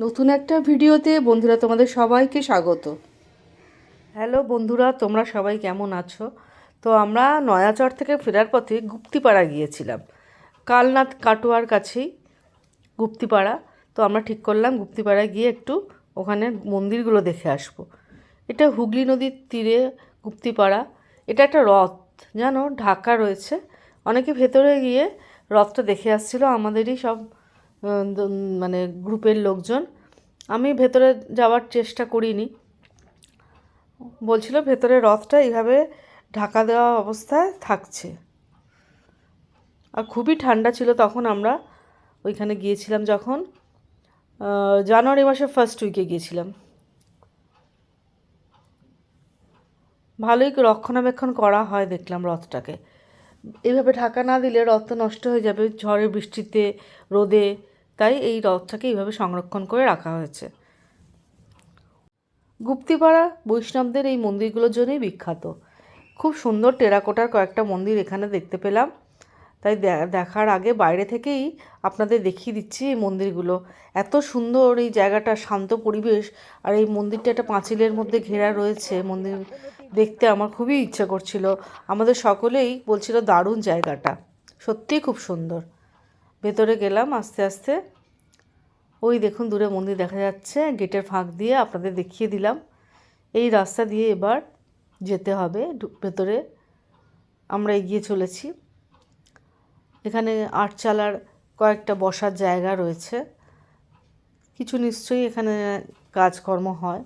নতুন একটা ভিডিওতে বন্ধুরা তোমাদের সবাইকে স্বাগত। হ্যালো বন্ধুরা, তোমরা সবাই কেমন আছো? তো আমরা নয়াচর থেকে ফেরার পথে গুপ্তিপাড়া গিয়েছিলাম, কালনাথ কাটোয়ার কাছেই গুপ্তিপাড়া। তো আমরা ঠিক করলাম গুপ্তিপাড়ায় গিয়ে একটু ওখানে মন্দিরগুলো দেখে আসবো। এটা হুগলি নদীর তীরে গুপ্তিপাড়া। এটা একটা রথ, জানো, ঢাকা রয়েছে। অনেকে ভেতরে গিয়ে রথটা দেখে আসছিল, আমাদেরই সব মানে গ্রুপের লোকজন। আমি ভেতরে যাওয়ার চেষ্টা করিনি। বলছিল ভেতরে রথটা এইভাবে ঢাকা দেওয়া অবস্থায় থাকছে, আর খুবই ঠান্ডা ছিল তখন। আমরা ওইখানে গিয়েছিলাম যখন জানুয়ারি মাসের ফার্স্ট উইকে গিয়েছিলাম। ভালোই রক্ষণাবেক্ষণ করা হয় দেখলাম রথটাকে। এইভাবে ঢাকা না দিলে রথ তো নষ্ট হয়ে যাবে ঝড়ে বৃষ্টিতে রোদে, তাই এই রথটাকে এইভাবে সংরক্ষণ করে রাখা হয়েছে। গুপ্তিপাড়া বৈষ্ণবদের এই মন্দিরগুলোর জন্যই বিখ্যাত। খুব সুন্দর টেরাকোটার কয়েকটা মন্দির এখানে দেখতে পেলাম, তাই দেখার আগে বাইরে থেকেই আপনাদের দেখিয়ে দিচ্ছি এই মন্দিরগুলো। এত সুন্দর এই জায়গাটা, শান্ত পরিবেশ, আর এই মন্দিরটা একটা পাঁচিলের মধ্যে ঘেরা রয়েছে। মন্দির দেখতে আমার খুবই ইচ্ছে করছিল। আমাদের সকলেই বলছিল দারুণ জায়গাটা, সত্যিই খুব সুন্দর। ভেতরে গেলাম আস্তে আস্তে। ওই দেখুন দূরে মন্দির দেখা যাচ্ছে, গেটের ফাঁক দিয়ে আপনাদের দেখিয়ে দিলাম। এই রাস্তা দিয়ে এবার যেতে হবে ভেতরে। আমরা এগিয়ে চলেছি। এখানে আটচালার কয়েকটা বসার জায়গা রয়েছে, কিছু নিশ্চয়ই এখানে কাজকর্ম হয়।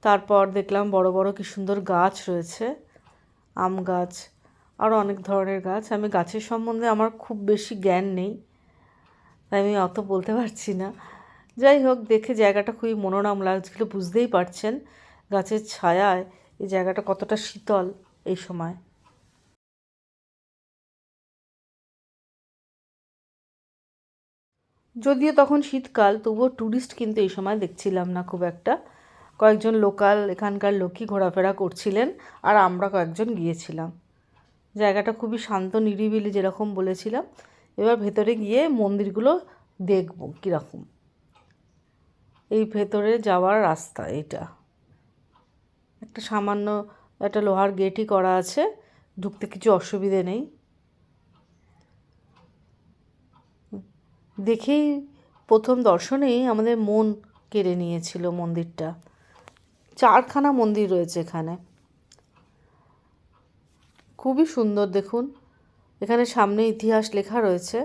তারপর দেখলাম বড় বড় কি সুন্দর গাছ রয়েছে, আম গাছ, আরও অনেক ধরনের গাছ। আমি গাছের সম্বন্ধে আমার খুব বেশি জ্ঞান নেই, তাই আমি অত বলতে পারছি না। যাই হোক, দেখে জায়গাটা খুবই মনোরম লাগছিল। বুঝতেই পারছেন গাছের ছায়ায় এই জায়গাটা কতটা শীতল এই সময়। যদিও তখন শীতকাল, তবুও ট্যুরিস্ট কিন্তু এই সময় দেখছিলাম না খুব একটা। কয়েকজন লোকাল এখানকার লোকই ঘোরাফেরা করছিলেন, আর আমরা কয়েকজন গিয়েছিলাম। জায়গাটা খুবই শান্ত নিরিবিলি, যেরকম বলেছিলাম। এবার ভেতরে গিয়ে মন্দিরগুলো দেখব কীরকম। এই ভেতরে যাওয়ার রাস্তা এটা, একটা সামান্য একটা লোহার গেটই করা আছে, ঢুকতে কিছু অসুবিধে নেই। দেখেই প্রথম দর্শনেই আমাদের মন কেড়ে নিয়েছিল মন্দিরটা। 4খানা মন্দির রয়েছে এখানে, খুবই সুন্দর। দেখুন এখানে সামনে ইতিহাস লেখা রয়েছে।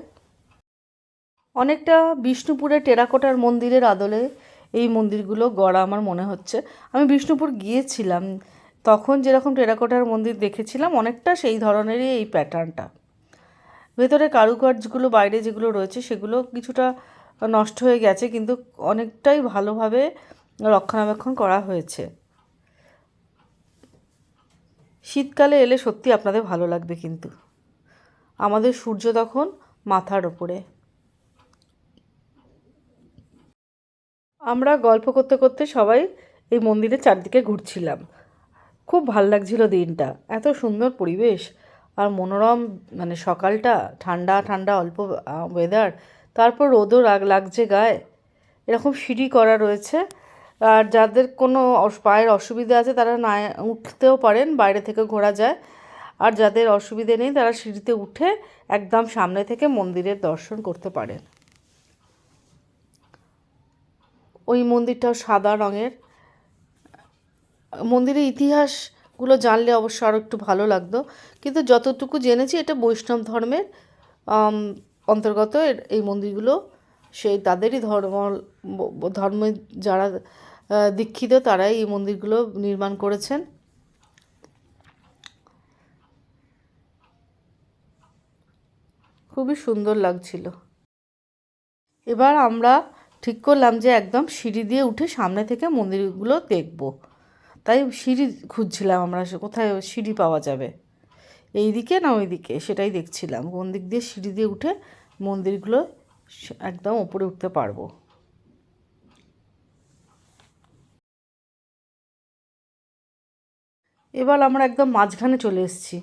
অনেকটা বিষ্ণুপুরের টেরাকোটার মন্দিরের আদলে এই মন্দিরগুলো গড়া আমার মনে হচ্ছে। আমি বিষ্ণুপুর গিয়েছিলাম, তখন যেরকম টেরাকোটার মন্দির দেখেছিলাম অনেকটা সেই ধরনেরই এই প্যাটার্নটা। ভেতরে কারুকার্যগুলো বাইরে যেগুলো রয়েছে সেগুলো কিছুটা নষ্ট হয়ে গেছে, কিন্তু অনেকটাই ভালোভাবে রক্ষণাবেক্ষণ করা হয়েছে। শীতকালে এলে সত্যি আপনাদের ভালো লাগবে কিন্তু। আমাদের সূর্য তখন মাথার ওপরে। আমরা গল্প করতে করতে সবাই এই মন্দিরের চারদিকে ঘুরছিলাম। খুব ভাল লাগছিল দিনটা, এত সুন্দর পরিবেশ আর মনোরম। মানে সকালটা ঠান্ডা ঠান্ডা অল্প ওয়েদার, তারপর রোদও লাগছে গায়ে। এরকম সিঁড়ি করা রয়েছে, আর যাদের কোনো পায়ের অসুবিধা আছে তারা না উঠতেও পারেন, বাইরে থেকে ঘোরা যায়। আর যাদের অসুবিধে নেই তারা সিঁড়িতে উঠে একদম সামনে থেকে মন্দিরের দর্শন করতে পারেন। ওই মন্দিরটাও সাদা রঙের। মন্দিরের ইতিহাসগুলো জানলে অবশ্য আরও একটু ভালো লাগতো, কিন্তু যতটুকু জেনেছি এটা বৈষ্ণব ধর্মের অন্তর্গত এই মন্দিরগুলো। সেই তাদেরই ধর্মে যারা দীক্ষিত তারাই এই মন্দিরগুলো নির্মাণ করেছেন। খুবই সুন্দর লাগছিল। এবার আমরা ঠিক করলাম যে একদম সিঁড়ি দিয়ে উঠে সামনে থেকে মন্দিরগুলো দেখব। তাই সিঁড়ি খুঁজছিলাম আমরা, কোথায় সিঁড়ি পাওয়া যাবে, এই দিকে না ওই দিকে, সেটাই দেখছিলাম কোন দিক দিয়ে সিঁড়ি দিয়ে উঠে মন্দিরগুলো একদম উপরে উঠতে পারবো। এবার আমরা একদম মাঝখানে চলে এসেছি,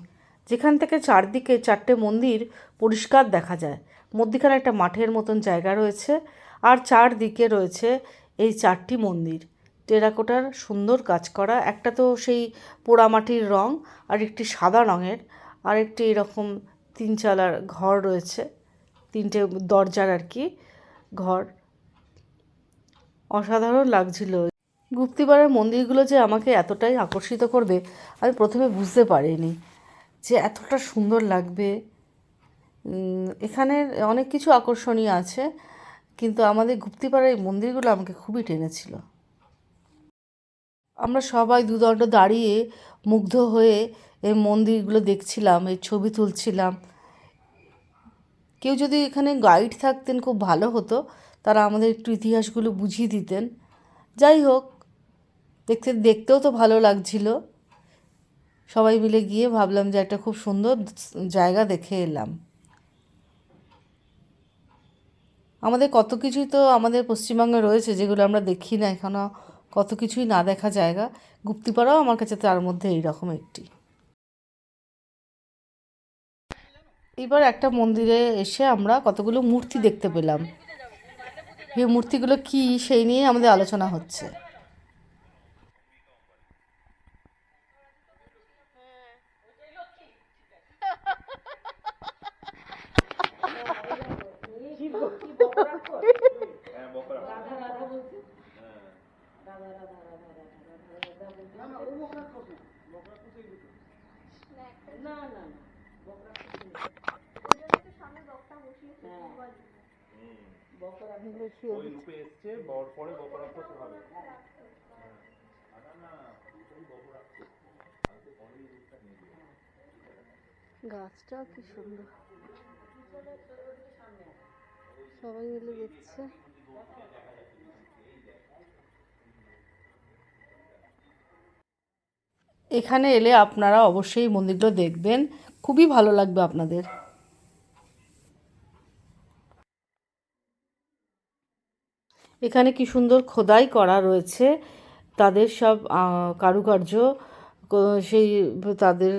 যেখান থেকে চারদিকে 4টে মন্দির পরিষ্কার দেখা যায়। মধ্যিখানে একটা মাঠের মতন জায়গা রয়েছে, আর চারদিকে রয়েছে এই 4টি মন্দির, টেরাকোটার সুন্দর কাজ করা। একটা তো সেই পোড়ামাটির রং, আর একটি সাদা রঙের, আর একটি এরকম 3 চালার ঘর রয়েছে, 3টে দরজার আর কি ঘর। অসাধারণ লাগছিল। গুপ্তিপাড়ার মন্দিরগুলো যে আমাকে এতটাই আকর্ষিত করবে আমি প্রথমে বুঝতে পারিনি যে এতটা সুন্দর লাগবে। এখানের অনেক কিছু আকর্ষণীয় আছে, কিন্তু আমাদের গুপ্তিপাড়ার এই মন্দিরগুলো আমাকে খুবই টেনেছিল। আমরা সবাই দুদণ্ড দাঁড়িয়ে মুগ্ধ হয়ে এই মন্দিরগুলো দেখছিলাম, এই ছবি তুলছিলাম। কেউ যদি এখানে গাইড থাকতেন খুব ভালো হতো, তারা আমাদের একটু ইতিহাসগুলো বুঝিয়ে দিতেন। যাই হোক, দেখতেও তো ভালো লাগছিল। সবাই মিলে গিয়ে ভাবলাম যে একটা খুব সুন্দর জায়গা দেখে এলাম। আমাদের কত কিছুই তো আমাদের পশ্চিমবঙ্গে রয়েছে যেগুলো আমরা দেখি না, এখনও কত কিছুই না দেখা জায়গা। গুপ্তিপাড়াও আমার কাছে তার মধ্যে এইরকম একটি। এবার একটা মন্দিরে এসে আমরা কতগুলো মূর্তি দেখতে পেলাম। এই মূর্তিগুলো কি সেই নিয়ে আমাদের আলোচনা হচ্ছে। গাছটাও কি সুন্দর, সবাই মিলে দেখছে। এখানে এলে আপনারা অবশ্যই মন্দিরগুলো দেখবেন, খুবই ভালো লাগবে আপনাদের। এখানে কি সুন্দর খোদাই করা রয়েছে, তাদের সব কারুকার্য, সেই তাদের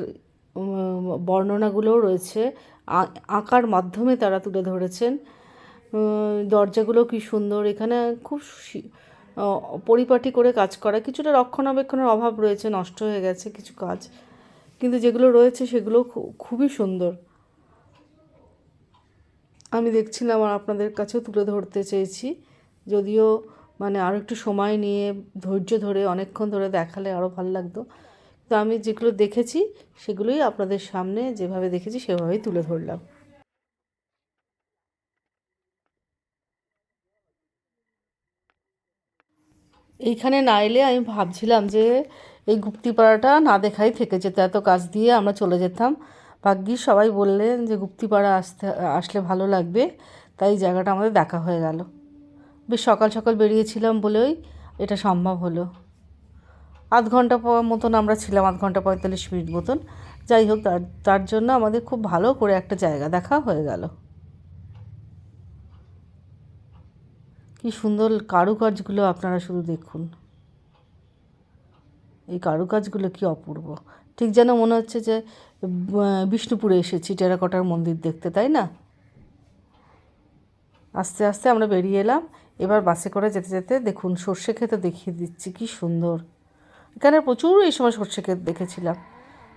বর্ণনাগুলোও রয়েছে, আঁকার মাধ্যমে তারা তুলে ধরেছেন। দরজাগুলো কি সুন্দর, এখানে খুব পরিপাটি করে কাজ করা। কিছুটা রক্ষণাবেক্ষণের অভাব রয়েছে, নষ্ট হয়ে গেছে কিছু কাজ, কিন্তু যেগুলো রয়েছে সেগুলো খুবই সুন্দর। আমি দেখছিলাম আর আপনাদের কাছেও তুলে ধরতে চেয়েছি, যদিও মানে আরও একটু সময় নিয়ে ধৈর্য ধরে অনেকক্ষণ ধরে দেখালে আরও ভালো লাগতো। তো আমি যেগুলো দেখেছি সেগুলোই আপনাদের সামনে যেভাবে দেখেছি সেভাবেই তুলে ধরলাম। এইখানে না এলে আমি ভাবছিলাম যে এই গুপ্তিপাড়াটা না দেখাই থেকে যেত, এত কাজ দিয়ে আমরা চলে যেতাম। ভাগ্যিস সবাই বললেন যে গুপ্তিপাড়া আসলে ভালো লাগবে, তাই জায়গাটা আমাদের দেখা হয়ে গেল। বেশ সকাল সকাল বেরিয়েছিলাম বলেই এটা সম্ভব হলো। আধ ঘন্টা মতন আমরা ছিলাম, আধ ঘন্টা 45 মিনিট মতন। যাই হোক, তার জন্য আমাদের খুব ভালো করে একটা জায়গা দেখা হয়ে গেল। কি সুন্দর কারুকাজগুলো আপনারা শুধু দেখুন, এই কারুকাজগুলো কি অপূর্ব। ঠিক যেন মনে হচ্ছে যে বিষ্ণুপুরে এসেছি টেরাকোটার মন্দির দেখতে, তাই না? আস্তে আস্তে আমরা বেরিয়ে এলাম। এবার বাসে করে যেতে যেতে দেখুন সর্ষে ক্ষেত দেখিয়ে দিচ্ছি, কি সুন্দর। এখানে প্রচুর এই সময় সর্ষে ক্ষেত দেখেছিলাম।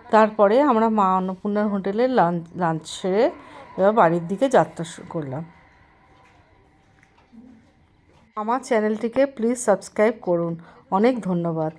তারপরে আমরা মা অন্নপূর্ণার হোটেলে লাঞ্চ সেরে এবার বাড়ির দিকে যাত্রা করলাম। আমার চ্যানেলটিকে প্লিজ সাবস্ক্রাইব করুন। অনেক ধন্যবাদ।